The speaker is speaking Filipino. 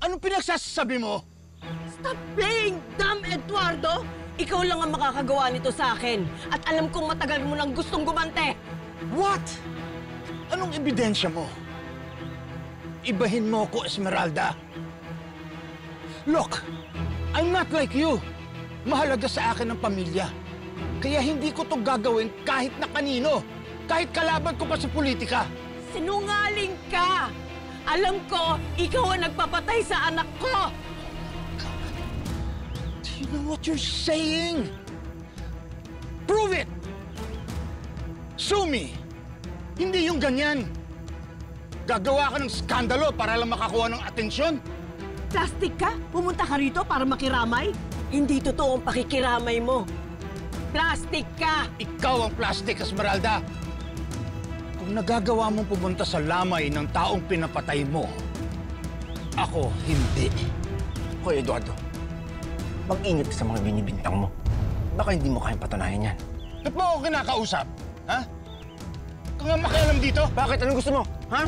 Anong pinagsasabi mo? Stop playing dumb, Eduardo! Ikaw lang ang makakagawa nito sa akin. At alam kong matagal mo nang gustong gumante. What? Anong ebidensya mo? Ibahin mo ko, Esmeralda. Look, I'm not like you. Mahalaga sa akin ang pamilya. Kaya hindi ko to gagawin kahit na kanino. Kahit kalaban ko pa sa politika. Sinungaling ka! Alam ko, ikaw ang nagpapatay sa anak ko! Do you know what you're saying? Prove it! Sue me! Hindi yung ganyan. Gagawa ka ng skandalo para lang makakuha ng atensyon? Plastic ka? Pumunta ka rito para makiramay? Hindi totoo ang pakikiramay mo. Plastic ka! Ikaw ang plastic, Esmeralda. Kung nagagawa mong pumunta sa lamay ng taong pinapatay mo, ako hindi. Hoy, Eduardo. Mag-ingat ka sa mga binibintang mo. Baka hindi mo kayang patunayan yan. Ba't mo ako kinakausap? Ha? Kung nga makialam dito? Bakit? Anong gusto mo? Ha?